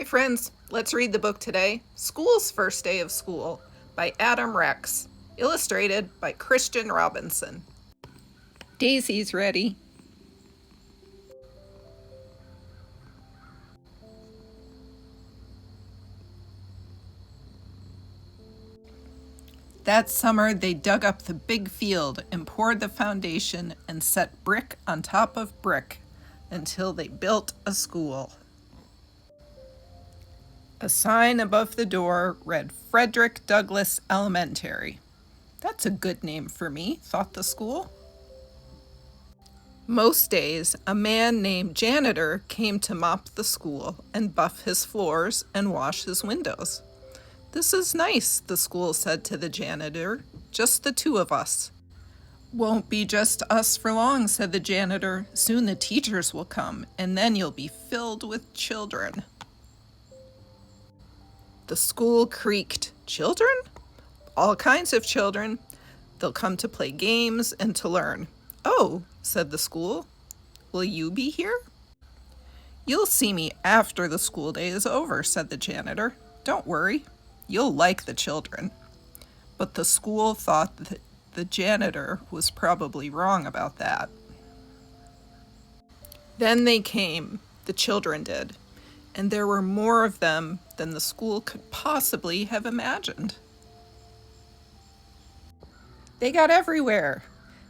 Hi friends, let's read the book today, School's First Day of School by Adam Rex, illustrated by Christian Robinson. Daisy's ready. That summer they dug up the big field and poured the foundation and set brick on top of brick until they built a school. A sign above the door read Frederick Douglass Elementary. That's a good name for me, thought the school. Most days, a man named Janitor came to mop the school and buff his floors and wash his windows. "This is nice," the school said to the janitor, "just the two of us." "Won't be just us for long," said the janitor. "Soon the teachers will come, and then you'll be filled with children." The school creaked. "Children? All kinds of children. They'll come to play games and to learn." "Oh," said the school. "Will you be here?" "You'll see me after the school day is over," said the janitor. "Don't worry, you'll like the children." But the school thought that the janitor was probably wrong about that. Then they came, the children did, and there were more of them than the school could possibly have imagined. They got everywhere.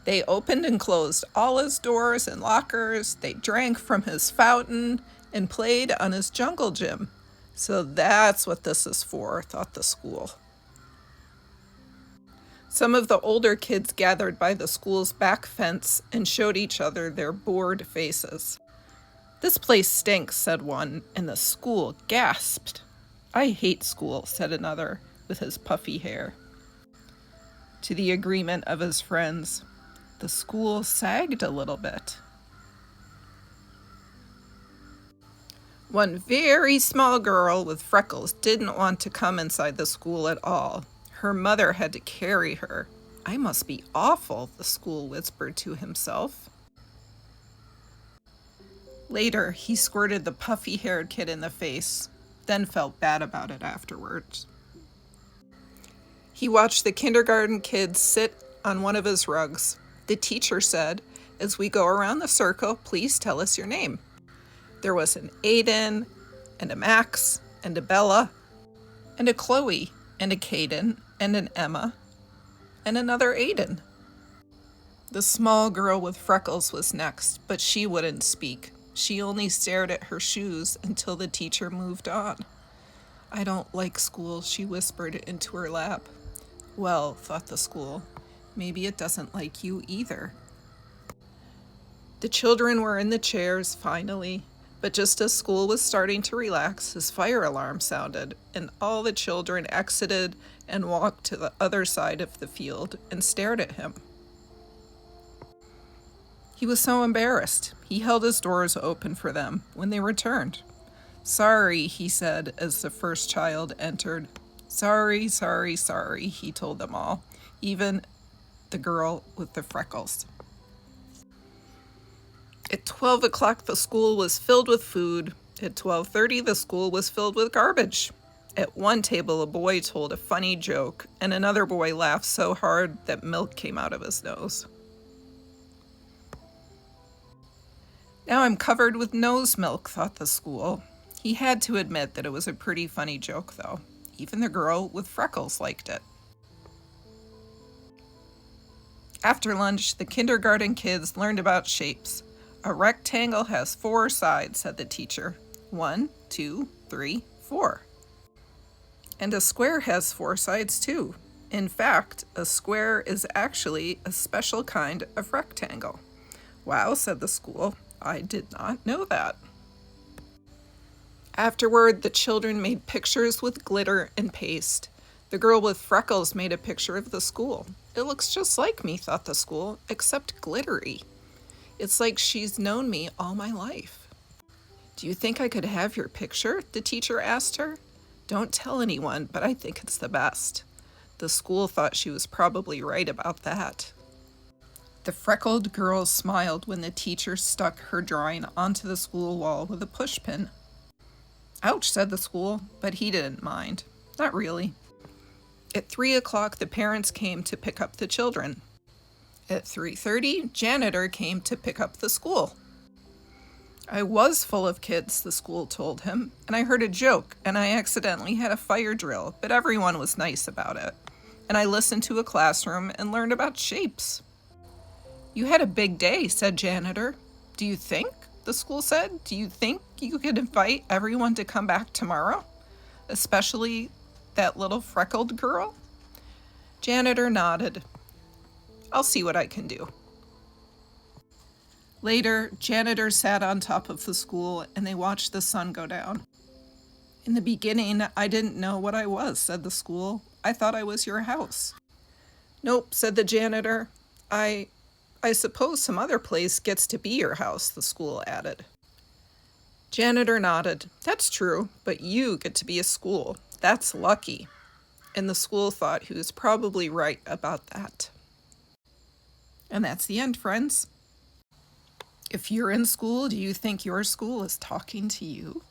They opened and closed all his doors and lockers. They drank from his fountain and played on his jungle gym. So that's what this is for, thought the school. Some of the older kids gathered by the school's back fence and showed each other their bored faces. "This place stinks," said one, and the school gasped. "I hate school," said another with his puffy hair. To the agreement of his friends, the school sagged a little bit. One very small girl with freckles didn't want to come inside the school at all. Her mother had to carry her. "I must be awful," the school whispered to himself. Later, he squirted the puffy-haired kid in the face, then felt bad about it afterwards. He watched the kindergarten kids sit on one of his rugs. The teacher said, "As we go around the circle, please tell us your name." There was an Aiden, and a Max, and a Bella, and a Chloe, and a Caden, and an Emma, and another Aiden. The small girl with freckles was next, but she wouldn't speak. She only stared at her shoes until the teacher moved on. "I don't like school," she whispered into her lap. Well, thought the school, maybe it doesn't like you either. The children were in the chairs, finally, but just as school was starting to relax, his fire alarm sounded, and all the children exited and walked to the other side of the field and stared at him. He was so embarrassed. He held his doors open for them when they returned. "Sorry," he said as the first child entered. "Sorry, sorry, sorry," he told them all, even the girl with the freckles. At 12 o'clock, the school was filled with food. At 12:30, the school was filled with garbage. At one table, a boy told a funny joke, and another boy laughed so hard that milk came out of his nose. "Now I'm covered with nose milk," thought the school. He had to admit that it was a pretty funny joke, though. Even the girl with freckles liked it. After lunch, the kindergarten kids learned about shapes. "A rectangle has 4 sides," said the teacher. 1, 2, 3, 4. "And a square has 4 sides too. In fact, a square is actually a special kind of rectangle." "Wow," said the school. "I did not know that." Afterward, the children made pictures with glitter and paste. The girl with freckles made a picture of the school. "It looks just like me," thought the school, "except glittery. It's like she's known me all my life." "Do you think I could have your picture?" the teacher asked her. "Don't tell anyone, but I think it's the best." The school thought she was probably right about that. The freckled girl smiled when the teacher stuck her drawing onto the school wall with a pushpin. Ouch, said the school, but he didn't mind. Not really. At 3 o'clock, the parents came to pick up the children. At 3:30, janitor came to pick up the school. I was full of kids, the school told him, and I heard a joke, and I accidentally had a fire drill, but everyone was nice about it. And I listened to a classroom and learned about shapes. You had a big day, said janitor. Do you think, the school said, do you think you could invite everyone to come back tomorrow? Especially that little freckled girl? Janitor nodded. I'll see what I can do. Later, janitor sat on top of the school and they watched the sun go down. In the beginning, I didn't know what I was, said the school. I thought I was your house. Nope, said the janitor. I suppose some other place gets to be your house, the school added. Janitor nodded. That's true, but you get to be a school. That's lucky. And the school thought he was probably right about that. And that's the end, friends. If you're in school, do you think your school is talking to you?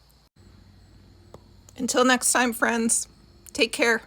Until next time, friends, take care.